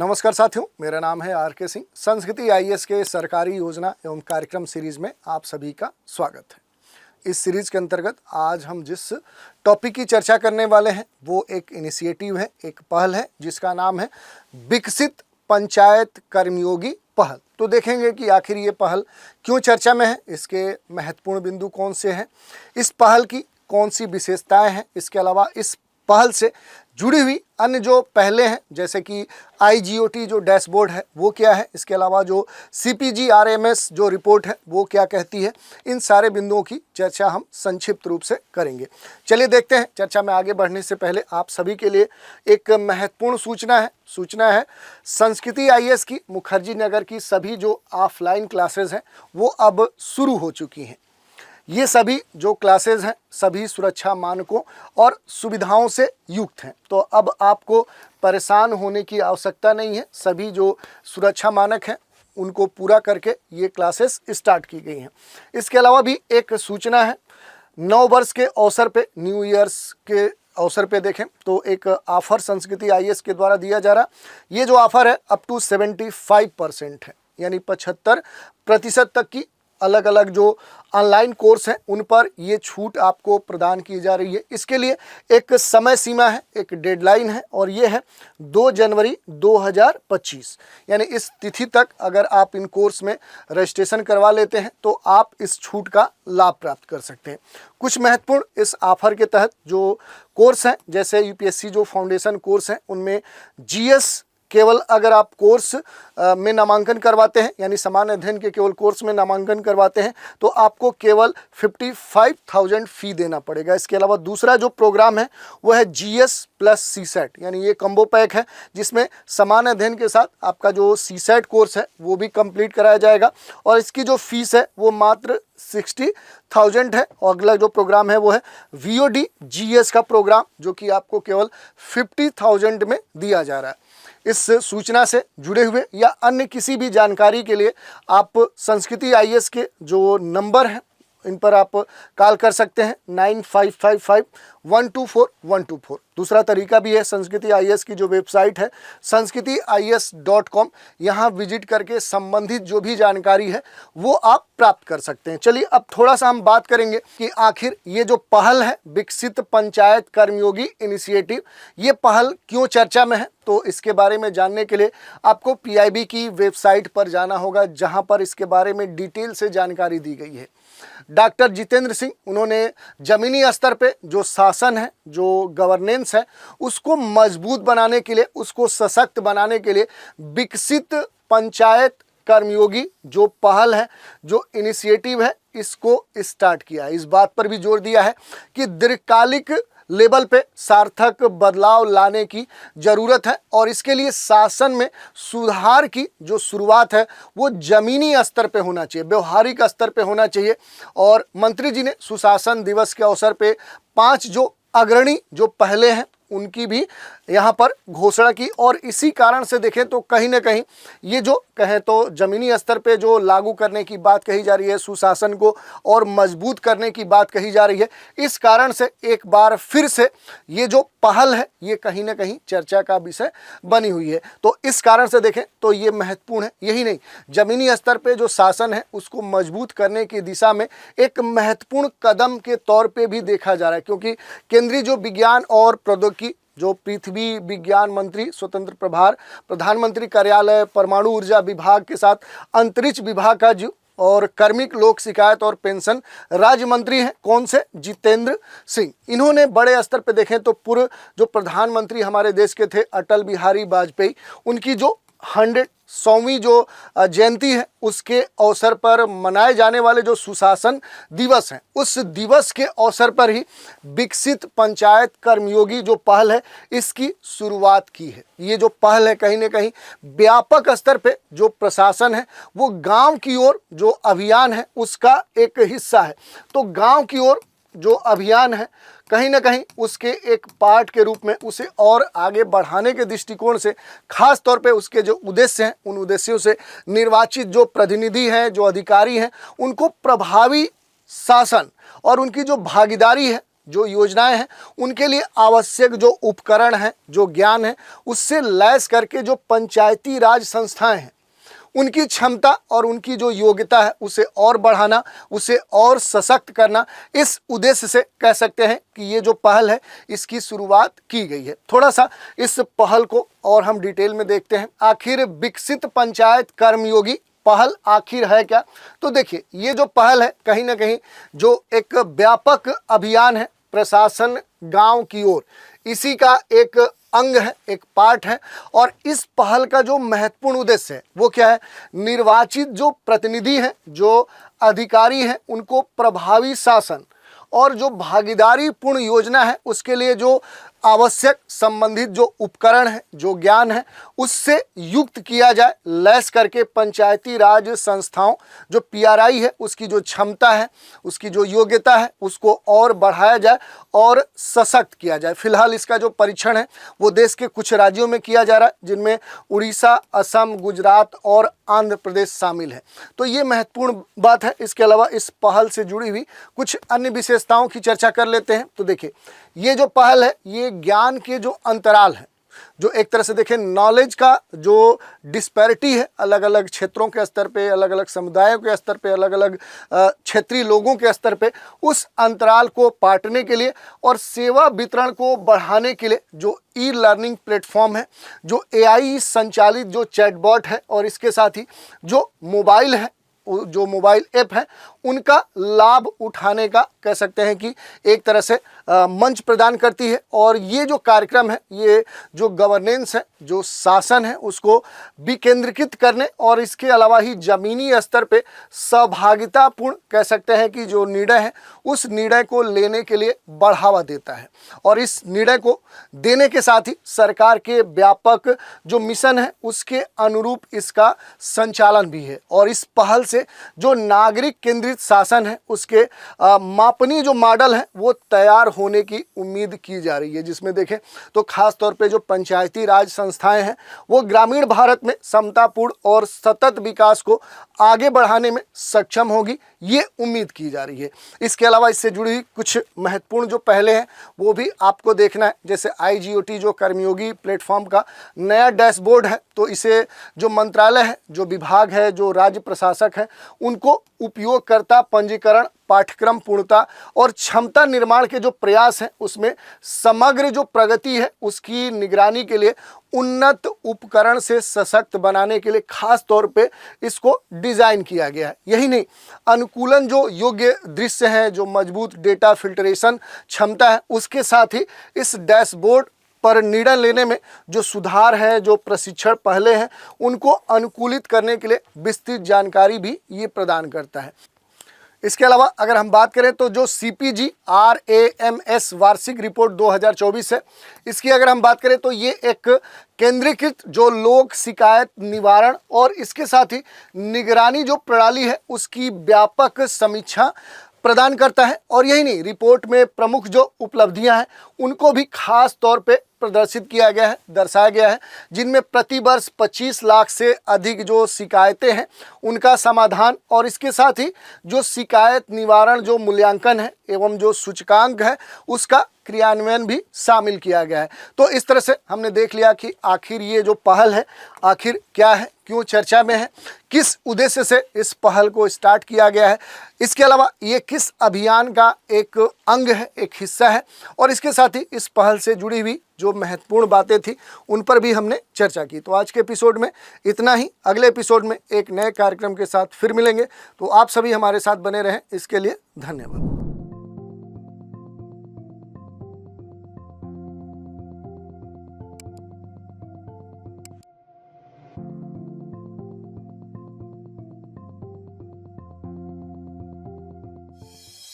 नमस्कार साथियों, मेरा नाम है आर के सिंह। संस्कृति आईएएस के सरकारी योजना एवं कार्यक्रम सीरीज में आप सभी का स्वागत है। इस सीरीज के अंतर्गत आज हम जिस टॉपिक की चर्चा करने वाले हैं वो एक इनिशिएटिव है, एक पहल है जिसका नाम है विकसित पंचायत कर्मयोगी पहल। तो देखेंगे कि आखिर ये पहल क्यों चर्चा में है, इसके महत्वपूर्ण बिंदु कौन से हैं, इस पहल की कौन सी विशेषताएं हैं, इसके अलावा इस पहल से जुड़ी हुई अन्य जो पहले हैं जैसे कि आईजीओटी जो डैशबोर्ड है वो क्या है, इसके अलावा जो सीपीजी-आरएमएस जो रिपोर्ट है वो क्या कहती है, इन सारे बिंदुओं की चर्चा हम संक्षिप्त रूप से करेंगे। चलिए देखते हैं। चर्चा में आगे बढ़ने से पहले आप सभी के लिए एक महत्वपूर्ण सूचना है संस्कृति आईएएस की मुखर्जी नगर की सभी जो ऑफलाइन क्लासेज हैं वो अब शुरू हो चुकी हैं। ये सभी जो क्लासेज हैं सभी सुरक्षा मानकों और सुविधाओं से युक्त हैं, तो अब आपको परेशान होने की आवश्यकता नहीं है। सभी जो सुरक्षा मानक हैं उनको पूरा करके ये क्लासेस स्टार्ट की गई हैं। इसके अलावा भी एक सूचना है, नव वर्ष के अवसर पे, न्यू ईयर्स के अवसर पे देखें तो एक ऑफ़र संस्कृति आईएएस के द्वारा दिया जा रहा। ये जो ऑफ़र है अप टू 75% है, यानी 75% तक की अलग अलग जो ऑनलाइन कोर्स हैं उन पर ये छूट आपको प्रदान की जा रही है। इसके लिए एक समय सीमा है, एक डेडलाइन है और ये है 2 जनवरी 2025, यानी इस तिथि तक अगर आप इन कोर्स में रजिस्ट्रेशन करवा लेते हैं तो आप इस छूट का लाभ प्राप्त कर सकते हैं। कुछ महत्वपूर्ण इस ऑफर के तहत जो कोर्स हैं जैसे यूपीएससी जो फाउंडेशन कोर्स हैं उनमें जीएस केवल अगर आप कोर्स में नामांकन करवाते हैं, यानी सामान्य अध्ययन के केवल कोर्स में नामांकन करवाते हैं तो आपको केवल 55,000 फ़ी देना पड़ेगा। इसके अलावा दूसरा जो प्रोग्राम है वो है जीएस प्लस सीसेट, यानी ये कम्बो पैक है जिसमें सामान्य अध्ययन के साथ आपका जो सीसेट कोर्स है वो भी कंप्लीट कराया जाएगा और इसकी जो फीस है वो मात्र 60,000 है। और अगला जो प्रोग्राम है वो है वीओडी जीएस का प्रोग्राम जो कि आपको केवल 50,000 में दिया जा रहा है। इस सूचना से जुड़े हुए या अन्य किसी भी जानकारी के लिए आप संस्कृति आईएएस के जो नंबर हैं इन पर आप कॉल कर सकते हैं 9555124124। दूसरा तरीका भी है, संस्कृति आईएएस की जो वेबसाइट है sanskrithias.com, यहाँ विजिट करके संबंधित जो भी जानकारी है वो आप प्राप्त कर सकते हैं। चलिए अब थोड़ा सा हम बात करेंगे कि आखिर ये जो पहल है विकसित पंचायत कर्मयोगी इनिशिएटिव, ये पहल क्यों चर्चा में है। तो इसके बारे में जानने के लिए आपको पीआईबी की वेबसाइट पर जाना होगा जहाँ पर इसके बारे में डिटेल से जानकारी दी गई है। डॉक्टर जितेंद्र सिंह उन्होंने ज़मीनी स्तर पे जो शासन है, जो गवर्नेंस है, उसको मजबूत बनाने के लिए, उसको सशक्त बनाने के लिए विकसित पंचायत कर्मयोगी जो पहल है, जो इनिशिएटिव है, इसको स्टार्ट किया है। इस बात पर भी जोर दिया है कि दीर्घकालिक लेवल पे सार्थक बदलाव लाने की ज़रूरत है और इसके लिए शासन में सुधार की जो शुरुआत है वो ज़मीनी स्तर पे होना चाहिए, व्यवहारिक स्तर पे होना चाहिए। और मंत्री जी ने सुशासन दिवस के अवसर पे 5 जो अग्रणी जो पहले हैं उनकी भी यहाँ पर घोषणा की और इसी कारण से देखें तो कहीं ना कहीं ये जो कहें तो ज़मीनी स्तर पे जो लागू करने की बात कही जा रही है, सुशासन को और मजबूत करने की बात कही जा रही है, इस कारण से एक बार फिर से ये जो पहल है ये कहीं ना कहीं चर्चा का विषय बनी हुई है। तो इस कारण से देखें तो ये महत्वपूर्ण है। यही नहीं, ज़मीनी स्तर पे जो शासन है उसको मजबूत करने की दिशा में एक महत्वपूर्ण कदम के तौर पे भी देखा जा रहा है, क्योंकि केंद्रीय जो विज्ञान और प्रौद्योगिकी जो पृथ्वी विज्ञान मंत्री स्वतंत्र प्रभार, प्रधानमंत्री कार्यालय, परमाणु ऊर्जा विभाग के साथ अंतरिक्ष विभाग का जो और कार्मिक लोक शिकायत और पेंशन राज्य मंत्री हैं, कौन से, जितेंद्र सिंह। इन्होंने बड़े स्तर पे देखें तो पूर्व जो प्रधानमंत्री हमारे देश के थे अटल बिहारी वाजपेयी, उनकी जो 100वीं जो जयंती है उसके अवसर पर मनाए जाने वाले जो सुशासन दिवस हैं उस दिवस के अवसर पर ही विकसित पंचायत कर्मयोगी जो पहल है इसकी शुरुआत की है। ये जो पहल है कहीं ना कहीं व्यापक स्तर पे जो प्रशासन है वो गांव की ओर जो अभियान है उसका एक हिस्सा है। तो गांव की ओर जो अभियान है कहीं ना कहीं उसके एक पार्ट के रूप में उसे और आगे बढ़ाने के दृष्टिकोण से खास तौर पे उसके जो उद्देश्य हैं उन उद्देश्यों से निर्वाचित जो प्रतिनिधि हैं, जो अधिकारी हैं, उनको प्रभावी शासन और उनकी जो भागीदारी है जो योजनाएं हैं उनके लिए आवश्यक जो उपकरण हैं, जो ज्ञान है, उससे लैस करके जो पंचायती राज संस्थाएं हैं उनकी क्षमता और उनकी जो योग्यता है उसे और बढ़ाना, उसे और सशक्त करना, इस उद्देश्य से कह सकते हैं कि ये जो पहल है इसकी शुरुआत की गई है। थोड़ा सा इस पहल को और हम डिटेल में देखते हैं। आखिर विकसित पंचायत कर्मयोगी पहल आखिर है क्या? तो देखिए, ये जो पहल है कहीं ना कहीं जो एक व्यापक अभियान है प्रशासन गांव की ओर, इसी का एक अंग है, एक पार्ट है। और इस पहल का जो महत्वपूर्ण उद्देश्य है वो क्या है? निर्वाचित जो प्रतिनिधि हैं, जो अधिकारी हैं, उनको प्रभावी शासन और जो भागीदारी पूर्ण योजना है उसके लिए जो आवश्यक संबंधित जो उपकरण है, जो ज्ञान है, उससे युक्त किया जाए, लैस करके पंचायती राज संस्थाओं जो पीआरआई है उसकी जो क्षमता है, उसकी जो योग्यता है, उसको और बढ़ाया जाए और सशक्त किया जाए। फिलहाल इसका जो परीक्षण है वो देश के कुछ राज्यों में किया जा रहा है, जिनमें उड़ीसा, असम, गुजरात और आंध्र प्रदेश शामिल है। तो ये महत्वपूर्ण बात है। इसके अलावा इस पहल से जुड़ी हुई कुछ अन्य विशेषताओं की चर्चा कर लेते हैं। तो देखिए, ये जो पहल है ये ज्ञान के जो अंतराल है, जो एक तरह से देखें नॉलेज का जो डिस्पैरिटी है, अलग अलग क्षेत्रों के स्तर पे, अलग अलग समुदायों के स्तर पे, अलग अलग क्षेत्रीय लोगों के स्तर पे, उस अंतराल को पाटने के लिए और सेवा वितरण को बढ़ाने के लिए जो ई लर्निंग प्लेटफॉर्म है, जो एआई संचालित जो चैटबॉट है और इसके साथ ही जो मोबाइल है, जो मोबाइल ऐप है, उनका लाभ उठाने का कह सकते हैं कि एक तरह से मंच प्रदान करती है। और ये जो कार्यक्रम है, ये जो गवर्नेंस है, जो शासन है, उसको विकेंद्रीकृत करने और इसके अलावा ही ज़मीनी स्तर पे सहभागितापूर्ण कह सकते हैं कि जो निर्णय है उस निर्णय को लेने के लिए बढ़ावा देता है। और इस निर्णय को देने के साथ ही सरकार के व्यापक जो मिशन है उसके अनुरूप इसका संचालन भी है। और इस पहल से जो नागरिक केंद्रित शासन है उसके मापनीय जो मॉडल है वो तैयार होने की उम्मीद की जा रही है, जिसमें देखें तो खास तौर पे जो पंचायती राज संस्थाएं हैं वो ग्रामीण भारत में समतापूर्ण और सतत विकास को आगे बढ़ाने में सक्षम होगी, ये उम्मीद की जा रही है। इसके अलावा इससे जुड़ी हुई कुछ महत्वपूर्ण जो पहले हैं वो भी आपको देखना है, जैसे IGOT जो कर्मयोगी प्लेटफॉर्म का नया डैशबोर्ड है, तो इसे जो मंत्रालय है, जो विभाग है, जो राज्य प्रशासक है, उनको उपयोगकर्ता पंजीकरण, पाठ्यक्रम पूर्णता और क्षमता निर्माण के जो प्रयास हैं उसमें समग्र जो प्रगति है उसकी निगरानी के लिए उन्नत उपकरण से सशक्त बनाने के लिए खास तौर पे इसको डिज़ाइन किया गया है। यही नहीं, अनुकूलन जो योग्य दृश्य है, जो मजबूत डेटा फिल्ट्रेशन क्षमता है, उसके साथ ही इस डैशबोर्ड पर निर्णय लेने में जो सुधार है, जो प्रशिक्षण पहले हैं, उनको अनुकूलित करने के लिए विस्तृत जानकारी भी ये प्रदान करता है। इसके अलावा अगर हम बात करें तो जो CPG RAMS वार्षिक रिपोर्ट 2024 है, इसकी अगर हम बात करें तो ये एक केंद्रीकृत जो लोक शिकायत निवारण और इसके साथ ही निगरानी जो प्रणाली है उसकी व्यापक समीक्षा प्रदान करता है। और यही नहीं, रिपोर्ट में प्रमुख जो उपलब्धियां हैं उनको भी खास तौर पे प्रदर्शित किया गया है, दर्शाया गया है, जिनमें प्रति वर्ष 25 लाख से अधिक जो शिकायतें हैं उनका समाधान और इसके साथ ही जो शिकायत निवारण जो मूल्यांकन है एवं जो सूचकांक है उसका क्रियान्वयन भी शामिल किया गया है। तो इस तरह से हमने देख लिया कि आखिर ये जो पहल है आखिर क्या है, क्यों चर्चा में है, किस उद्देश्य से इस पहल को स्टार्ट किया गया है, इसके अलावा ये किस अभियान का एक अंग है, एक हिस्सा है, और इसके साथ ही इस पहल से जुड़ी हुई जो महत्वपूर्ण बातें थी उन पर भी हमने चर्चा की। तो आज के एपिसोड में इतना ही। अगले एपिसोड में एक नए कार्यक्रम के साथ फिर मिलेंगे। तो आप सभी हमारे साथ बने रहें, इसके लिए धन्यवाद।